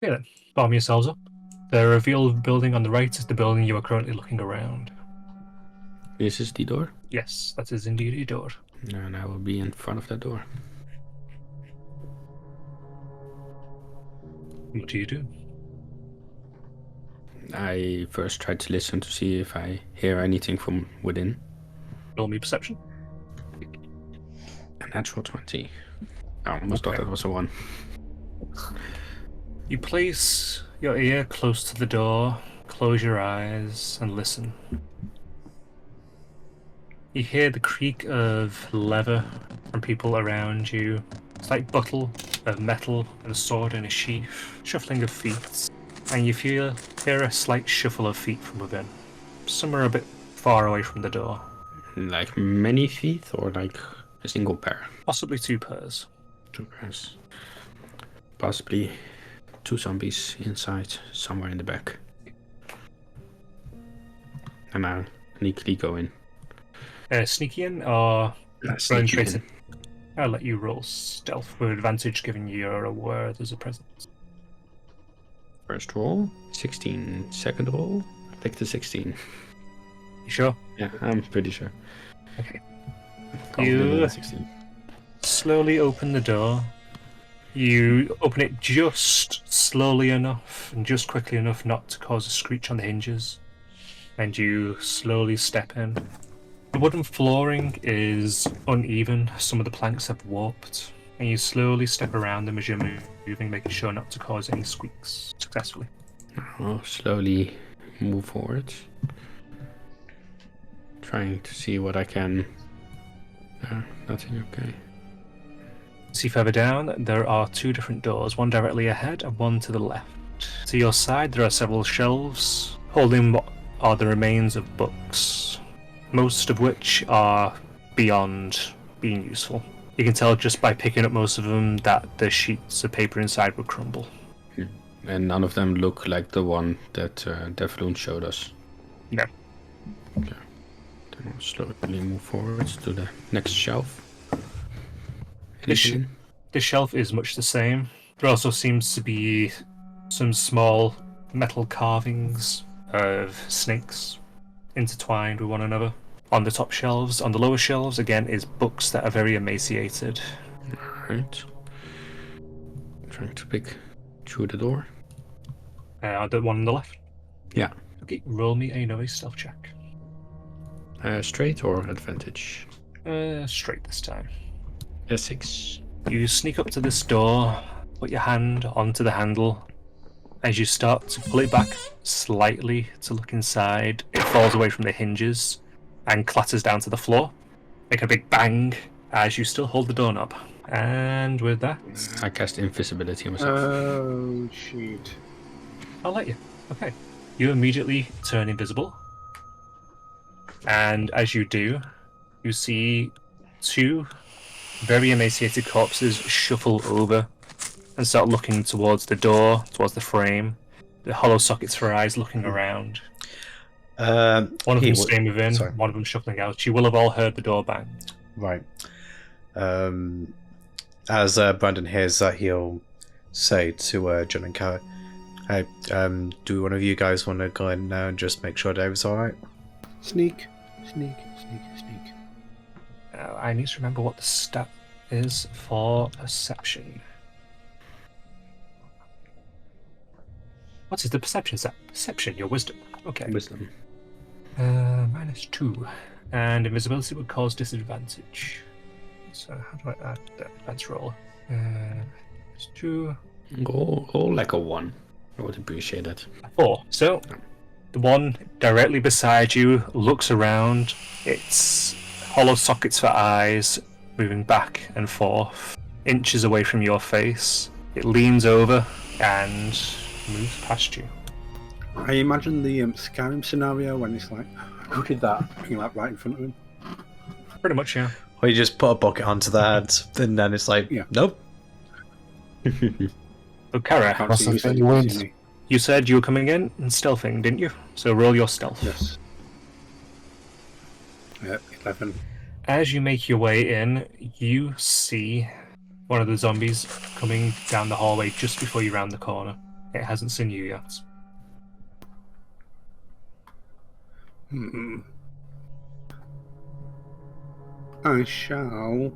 Yeah, then. Farm yourselves up. The revealed building on the right is the building you are currently looking around. This is the door? Yes, that is indeed a door. And I will be in front of that door. What do you do? I first try to listen to see if I hear anything from within. Roll me perception. A natural 20. I almost thought that was a 1. You place your ear close to the door, close your eyes, and listen. You hear the creak of leather from people around you, slight bottle of metal and a sword in a sheath, shuffling of feet, and you hear a slight shuffle of feet from within, somewhere a bit far away from the door. Like many feet or like a single pair? Possibly 2 pairs. 2 pairs. Possibly 2 zombies inside, somewhere in the back. And I'll sneakily go in. Sneaky in or going Sneaky straight in. in? I'll let you roll stealth with advantage, given you're aware there's a presence. First roll, 16. Second roll, pick the 16. You sure? Yeah, I'm pretty sure. Okay. Confident in You the 16. slowly open the door. You open it just slowly enough and just quickly enough not to cause a screech on the hinges. And you slowly step in. The wooden flooring is uneven, some of the planks have warped, and you slowly step around them as you're moving, making sure not to cause any squeaks successfully. I'll slowly move forward. Trying to see what I can... nothing, okay. See further down, there are 2 different doors, one directly ahead and one to the left. To your side, there are several shelves holding what are the remains of books, most of which are beyond being useful. You can tell just by picking up most of them that the sheets of paper inside would crumble. And none of them look like the one that Devloon showed us. No. Okay. Then I'll slowly move forwards to the next shelf. The shelf is much the same. There also seems to be some small metal carvings of snakes intertwined with one another. On the top shelves, on the lower shelves, again, is books that are very emaciated. Alright. Trying to pick through the door. The one on the left? Yeah. Okay, roll me another stealth check. Straight or advantage? Straight this time. A 6. You sneak up to this door, put your hand onto the handle. As you start to pull it back slightly to look inside, it falls away from the hinges and clatters down to the floor, making a big bang as you still hold the doorknob. And with that, I cast invisibility on myself. Oh, shoot. I'll let you. Okay. You immediately turn invisible. And as you do, you see 2 very emaciated corpses shuffle over and start looking towards the door, towards the frame. The hollow sockets for eyes looking around. One of them staying within, one of them shuffling out. You will have all heard the door bang. Right. As Brandon hears that, he'll say to John and Kara, "Hey, do one of you guys want to go in now and just make sure David's alright?" Sneak, sneak, sneak, sneak. I need to remember what the stat is for perception. What is the perception stat? Perception, your wisdom. Okay. Wisdom. -2. And invisibility would cause disadvantage. So how do I add that? Let's roll. -2. Roll like a 1. I would appreciate that. 4. So the one directly beside you looks around. It's hollow sockets for eyes, moving back and forth, inches away from your face. It leans over and moves past you. I imagine the Skyrim scenario when it's like, who did that? You're like right in front of him. Pretty much, yeah. Or you just put a bucket onto the head, and then it's like, Yeah. nope. So, Kara, Can't see you, so you can't see me. you said you were coming in and stealthing, didn't you? So roll your stealth. Yes. 11. As you make your way in, you see one of the zombies coming down the hallway just before you round the corner. It hasn't seen you yet. I shall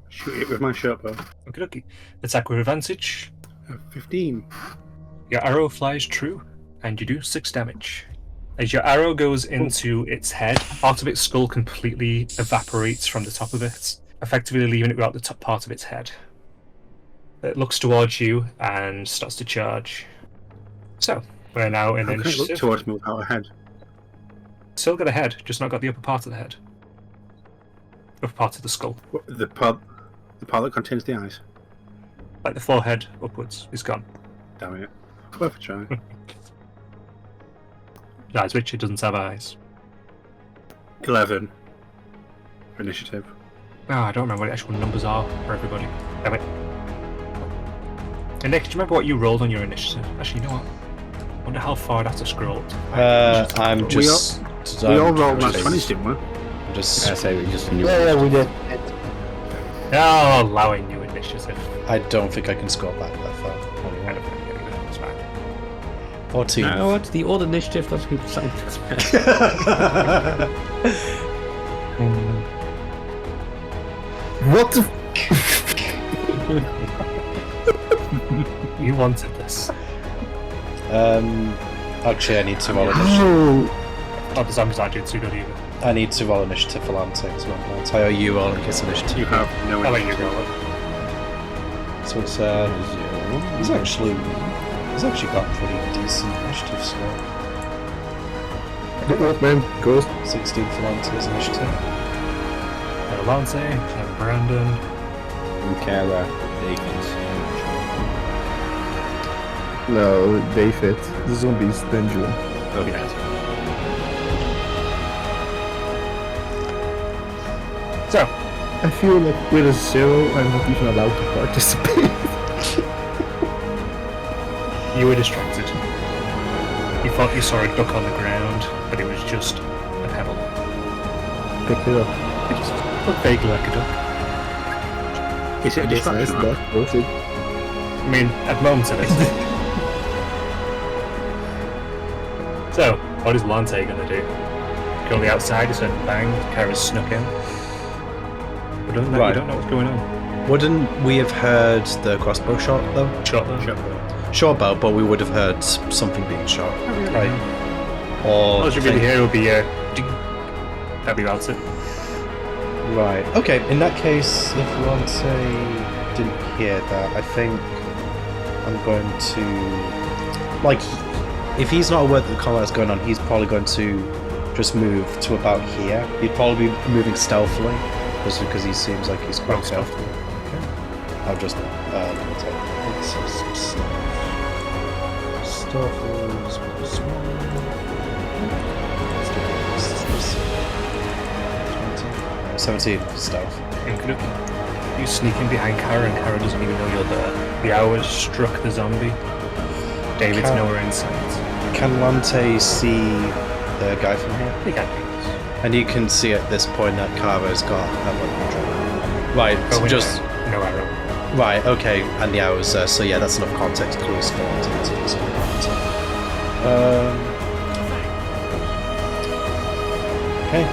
shoot it with my short bow. Okay. Attack with advantage. 15. Your arrow flies true, and you do 6 damage. As your arrow goes into its head, part of its skull completely evaporates from the top of it, effectively leaving it without the top part of its head. It looks towards you and starts to charge. So, we're now in How can it look initiative. towards me without a head? Still got a head, just not got the upper part of the head. Upper part of the skull. What, the part that contains the eyes. Like the forehead upwards is gone. Damn it. Worth a try. Eyes, Richard doesn't have eyes. 11. Initiative. Oh, I don't remember what the actual numbers are for everybody. Damn it. And Nick, do you remember what you rolled on your initiative? Actually, you know what? I wonder how far I'd have to scroll. I'm just. We all rolled just- like 20s, didn't we? Just. I say we just knew. Yeah, we did. Oh, allowing new initiative. I don't think I can score back that far. I don't think it's fine. 14. You know what? The old initiative doesn't sound What the? You wanted this. Actually, I need to roll initiative. Oh, Oh, the zombies aren't doing too good either. I need to roll initiative for Lante as well. Lante, are you rolling his initiative? You have no I'll let you initiative. roll it. So it's he's actually got a pretty decent initiative score. good work, man. Ghost. 16 for Lante's initiative. Lance, Brandon. Kara, Dakins. No, they fit. The zombies, then you. Okay. So, I feel like with a 0, I'm not even allowed to participate. you were distracted. You thought you saw a duck on the ground, but it was just a pebble. Pick it up. It just looked vaguely like a duck. Is it a That's nice, distraction? but perfect. I mean, at the moment it is. So, what is Lante gonna do? Go on the outside, he said bang, Kara's snuck in. But other than that, Right. you don't know what's going on. Wouldn't we have heard the crossbow shot though? Shot though. Short bow. Short bow, but we would have heard something being shot. Right. Or All you really hear will be ding. That'd be about it. Right. Okay. In that case, if Lante didn't hear that, I think I'm going to like. If he's not aware that the combat's going on, he's probably going to just move to about here. He'd probably be moving stealthily, just because he seems like he's quite Roll stealth. stealthy. I'll just take stealth. 17 stealth. Okie-dokie. You sneak in behind Kara, and Kara doesn't even know you're there. The hours struck the zombie. David's Kara- nowhere in sight. Can Lante see the guy from here? He can't do And you can see at this point that Kara's got a weapon drawn. Right, this. so just no arrow. right, okay, and the hours there, so yeah, that's enough context clues for Lante to see okay,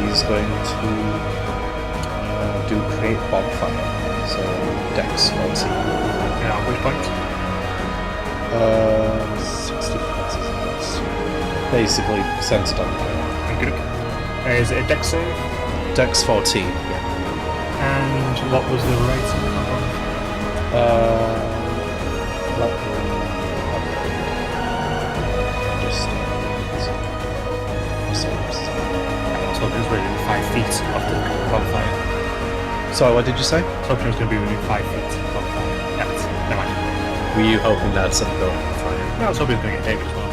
he's going to do create bonfire. So Dex, let's see. Now, which point? 60 points. Basically centered on fire. Okie-dokie. Is it a dex save? Dex 14, yeah. And what was the rating of Let me just I was hoping it was within 5 feet of the bonfire. sorry, what did you say? I was hoping it was going to be within 5 feet of the bonfire. Yeah, never mind. Were you hoping that's something going on fire? No, I was hoping it was going to get David as well.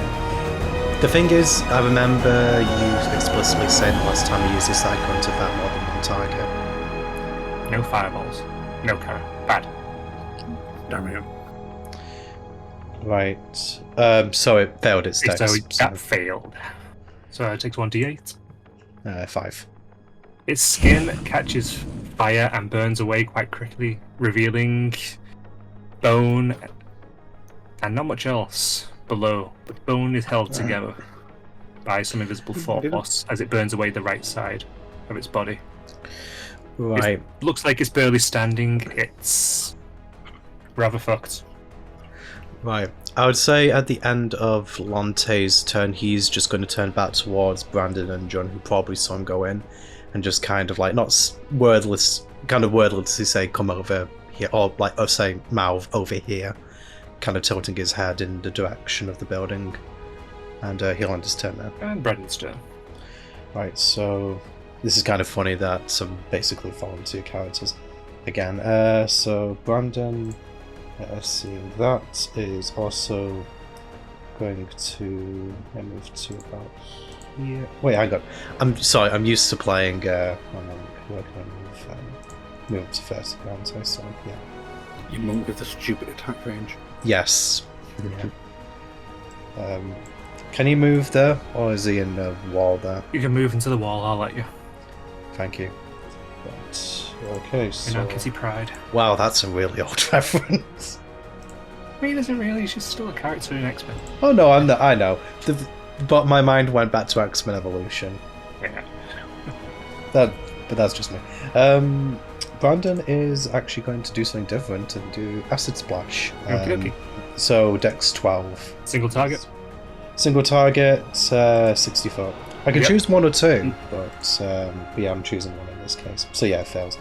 The thing is, I remember you explicitly saying the last time you used this icon to fire more than one target. No fireballs. No Kara. Bad. Damn it. Right. So it failed its Dex. So that failed. So it takes 1d8. 5. Its skin catches fire and burns away quite quickly, revealing bone and not much else below. But bone is held together by some invisible force as it burns away the right side of its body. Right. It looks like it's barely standing. It's rather fucked. Right. I would say at the end of Lante's turn, he's just going to turn back towards Brandon and John, who probably saw him go in, and just kind of like, not wordlessly say, come over here, or like, or say, mouth over here, kind of tilting his head in the direction of the building. And he'll end his turn now. And Brandon's turn. Right, so this is kind of funny that I'm basically following two characters again. So Brandon, seeing that, is also going to move to about here. Wait, hang on. I'm sorry, I'm used to playing. Where can I move to first round? So yeah. You monk with the stupid attack range. Yes. Yeah. Can he move there, or is he in the wall there? You can move into the wall, I'll let you. Thank you. But, okay, so... You know, Kitty Pride. Wow, that's a really old reference. I mean, isn't really? She's still a character in X-Men. Oh no, I know. But my mind went back to X-Men Evolution. Yeah. But that's just me. Brandon is actually going to do something different and do Acid Splash. Okay. So Dex 12. Single target. Single target, 60 foot. I can Yep. choose one or two, but yeah, I'm choosing one in this case. So yeah, it fails.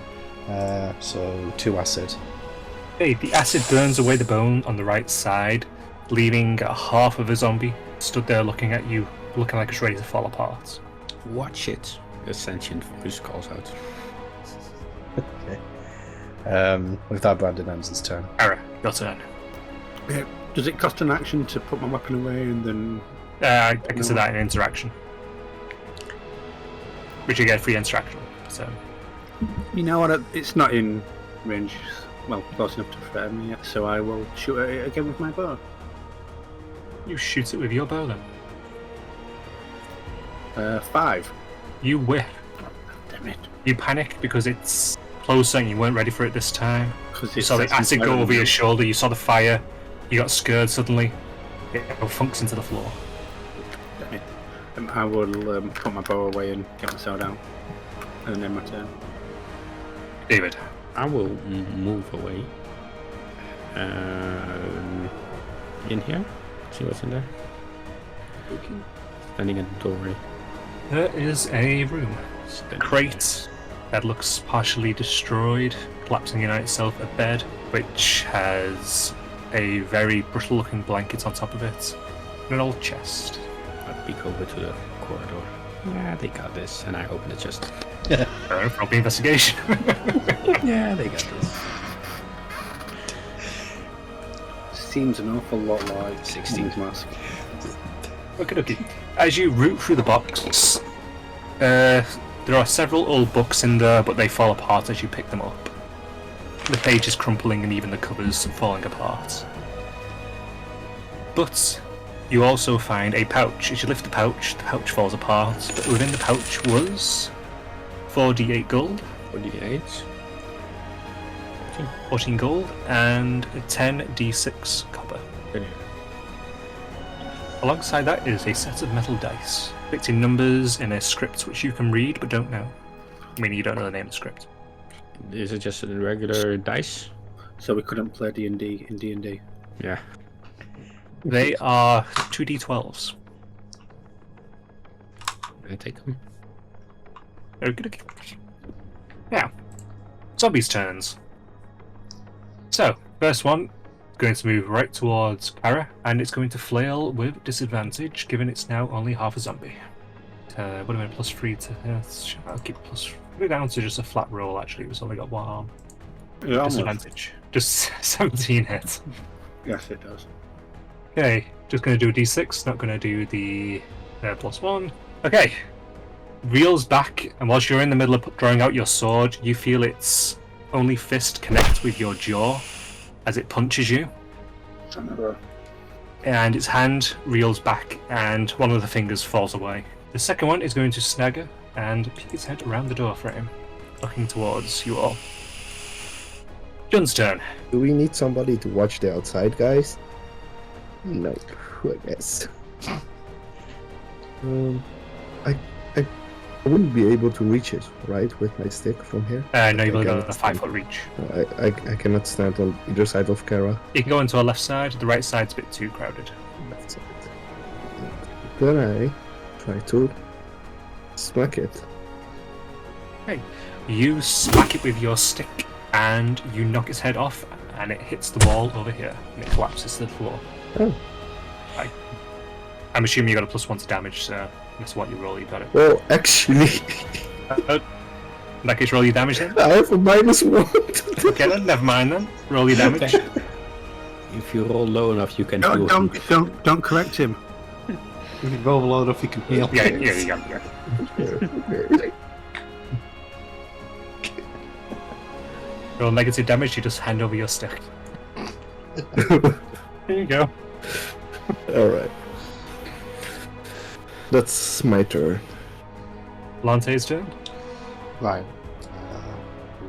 So 2 acid. Okay, the acid burns away the bone on the right side, leaving half of a zombie stood there looking at you, looking like it's ready to fall apart. Watch it. A sentient voice calls out. Okay. With that, Brandon ends his turn. Ara, your turn. Does it cost an action to put my weapon away and then... I consider that an interaction. Which you get free interaction. So You know what? It's not in range, well, close enough to threaten me yet, so I will shoot at it again with my bow. you shoot it with your bow then. 5. You whiff. Damn it. You panic because it's closer and you weren't ready for it this time. Because You saw the acid go over your shoulder, you saw the fire, you got scared suddenly. It funks into the floor. Damn it. I will put my bow away and get myself down. And then my turn. David. I will move away. In here? See what's in there? Standing at the doorway. There is a room. Standing Crate that looks partially destroyed, collapsing in on itself, a bed which has a very brittle looking blanket on top of it, and an old chest. there. I'll peek over to the corridor. Yeah, they got this. And I open the chest. Fair enough, roll the investigation. Yeah, they got this. Seems an awful lot like 16. Mask. Okay. As you root through the box, there are several old books in there, but they fall apart as you pick them up. The pages crumpling and even the covers falling apart. But you also find a pouch. As you lift the pouch falls apart, but within the pouch was 4d8 gold, 48. 14 gold, and 10d6 copper. Brilliant. Alongside that is a set of metal dice, depicting numbers in a script which you can read but don't know. I mean, you don't know the name of the script. Is it just a regular dice? So we couldn't play D&D in D&D. Yeah. They are 2d12s. I take them. Okay. Now, zombies' turns. So, first one, going to move right towards Kara, and it's going to flail with disadvantage, given it's now only half a zombie. Would have been +3 to... I'll keep put it down to just a flat roll, actually. It's only got one arm. Yeah, almost. Disadvantage. Just 17 hits. Yes, it does. Okay, just going to do a d6, not going to do the +1. Okay, reels back, and whilst you're in the middle of drawing out your sword, you feel its only fist connect with your jaw as it punches you. And its hand reels back, and one of the fingers falls away. The second one is going to snag her and peek its head around the door frame. looking towards you all. John's turn. Do we need somebody to watch the outside, guys? No, I guess. I wouldn't be able to reach it, right, with my stick from here? No, you've only I got a cannot 5 foot reach. I cannot stand on either side of Kara. You can go into a left side, the right side's a bit too crowded. That's it. Then I try to smack it. You smack it with your stick and you knock its head off and it hits the wall over here and it collapses to the floor. Oh. I'm assuming you got a +1 to damage, so that's what you roll, you got it. Well, actually, In that case, roll your damage then. I have a -1. Okay then, never mind then. Roll your damage. If you roll low enough, you can Don't, heal. don't correct him. If you roll low enough, you can heal. Yeah, you got it. Okay. Roll negative damage, you just hand over your stick. There you go. Alright. That's my turn. Lante's turn. Right.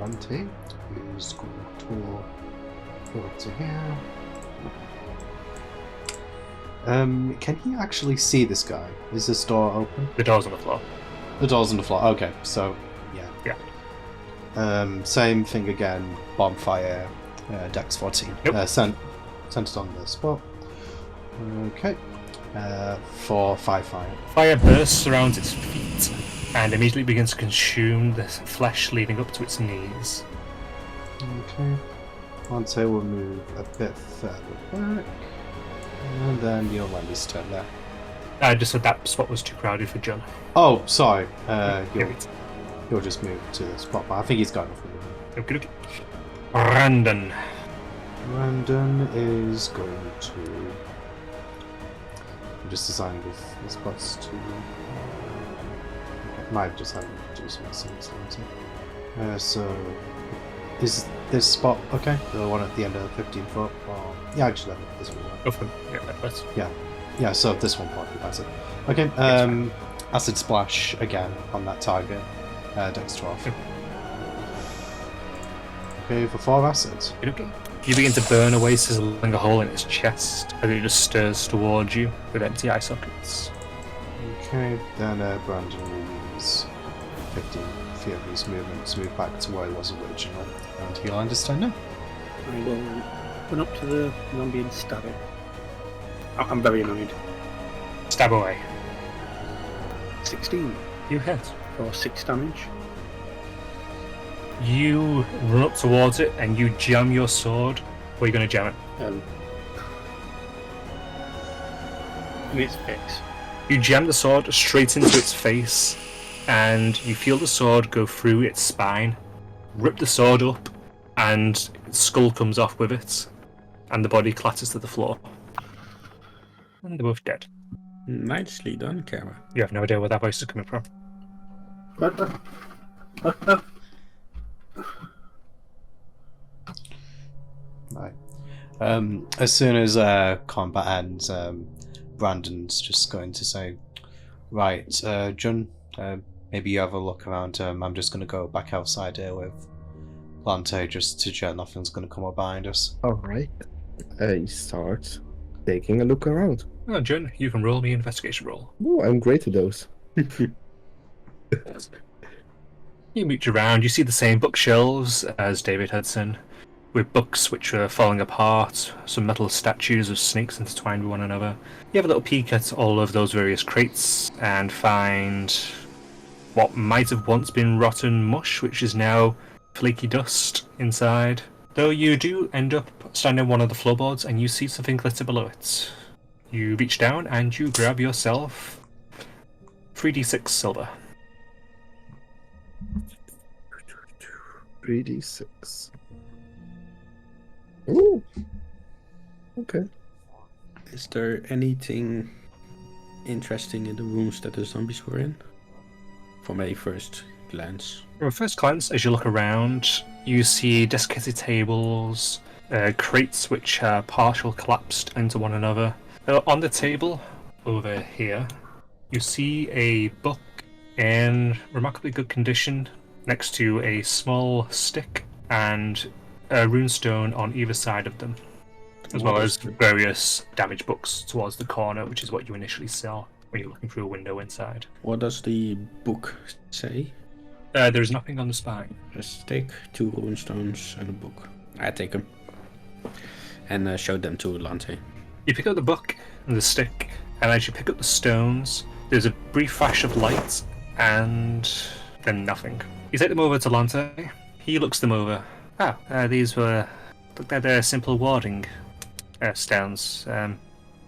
Lante is going to go up to here. Can he actually see this guy? Is this door open? The door's on the floor. The door's on the floor. Okay, so yeah. Same thing again. Bonfire. Dex 14. Yep. Centered on the spot. Okay. For 5 fire. Fire bursts around its feet and immediately begins to consume the flesh leading up to its knees. Okay. Lante will move a bit further back. And then you'll let me turn there. I just said that spot was too crowded for John. Oh, sorry. Yeah, You'll just move to the spot, but I think he's got enough room. okay, okay. Brandon. Brandon is going to. I'm just designing with the spots to. Might just have to do some things. So, is this spot okay? The one at the end of 15 foot? Or... Yeah, actually, this one. Go for it. Yeah, that's Yeah, so this one probably has it. Okay, acid splash again on that target. Dex 12. Yep. Okay, for 4 acids. okay. You begin to burn away, sizzling a hole in its chest as it just stirs towards you with empty eye sockets. Okay, then Brandon will use 15 Furious movement to move back to where he was originally. And he'll understand now. I will run up to the zombie and stab it. I'm very annoyed. Stab away. 16 You hit. for 6 damage. You run up towards it and you jam your sword. Where are you going to jam it? In its face. You jam the sword straight into its face, and you feel the sword go through its spine, rip the sword up, and its skull comes off with it, and the body clatters to the floor. And they're both dead. Nicely done, Kara. You have no idea where that voice is coming from. Right. As soon as combat ends, Brandon's just going to say, right, Jun, maybe you have a look around. I'm just going to go back outside here with Lante just to check nothing's going to come up behind us. Alright. I start taking a look around. Oh, Jun, you can roll me an investigation roll. Oh, I'm great at those. You mooch around, you see the same bookshelves as David had seen, with books which are falling apart, some metal statues of snakes intertwined with one another. You have a little peek at all of those various crates and find what might have once been rotten mush, which is now flaky dust inside. Though you do end up standing on one of the floorboards and you see something glitter below it. You reach down and you grab yourself 3d6 silver. 3d6. Ooh. Okay. Is there anything interesting in the rooms that the zombies were in? From a first glance. From a first glance, as you look around, you see desiccated tables, crates which are partial collapsed into one another. On the table over here, you see a book in remarkably good condition next to a small stick and a runestone on either side of them, as well as various damaged books towards the corner, which is what you initially saw when you're looking through a window inside. What does the book say? There is nothing on the spine. A stick, 2 runestones, and a book. I take them and showed them to Lante. You pick up the book and the stick, and as you pick up the stones, there's a brief flash of light, and then nothing. You take them over to Lante. He looks them over. These were... look like they're simple warding stones. Don't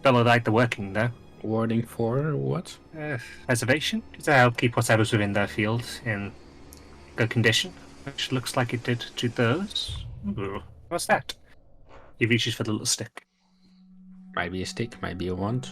look like they're working, though. Warding for what? Preservation? To help keep whatever's within their field in good condition, which looks like it did to those. Ooh, what's that? He reaches for the little stick. Might be a stick, might be a wand.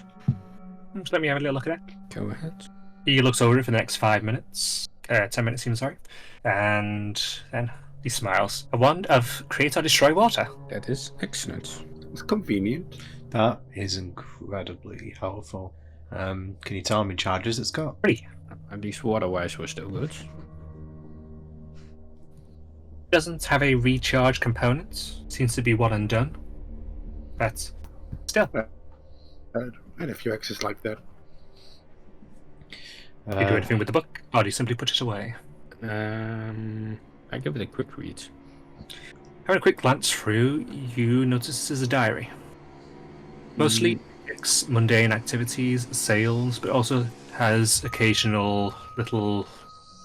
Just let me have a little look at it. Go ahead. He looks over it for the next 5 minutes. 10 minutes, even, sorry. And then he smiles. A wand of create or destroy water. That is excellent. It's convenient. That is incredibly helpful. Can you tell how many charges it's got? 3. At least water-wise was still good. Doesn't have a recharge component. Seems to be one and done. But still. And a few X's like that. Do you do anything with the book, or do you simply put it away? I give it a quick read. Having a quick glance through, you notice this is a diary. Mostly it's mundane activities, sales, but also has occasional little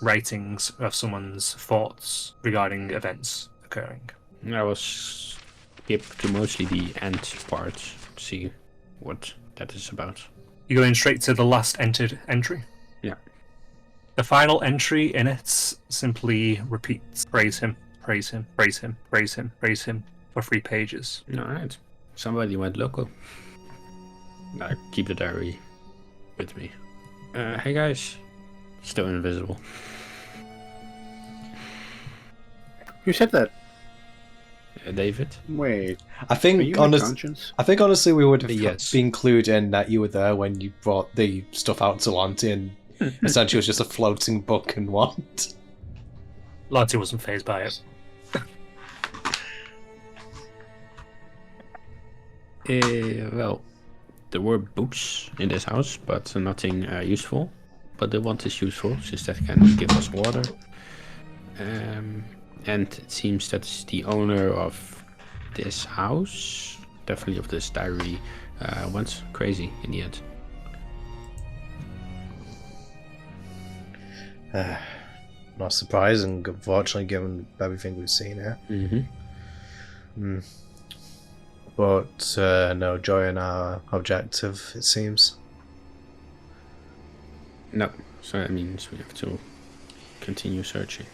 writings of someone's thoughts regarding events occurring. I was skip to mostly the end part to see what that is about. You go in straight to the last entered entry? Yeah. The final entry in it simply repeats praise him, praise him, praise him, praise him, praise him for 3 pages. Alright. Somebody went local. I keep the diary with me. Hey guys. Still invisible. You said that. David? Wait. I Are think you in honestly, conscience? I think honestly we would have Yes. been clued in that you were there when you brought the stuff out to Lanty, and essentially it was just a floating book and wand. Lanty wasn't fazed by it. Well, there were books in this house, but nothing useful. But the wand is useful, since that can give us water. And it seems that the owner of this house, definitely of this diary, went crazy in the end. Not surprising, unfortunately, given everything we've seen here. Mm-hmm. But no joy in our objective, it seems. No, so that means we have to continue searching.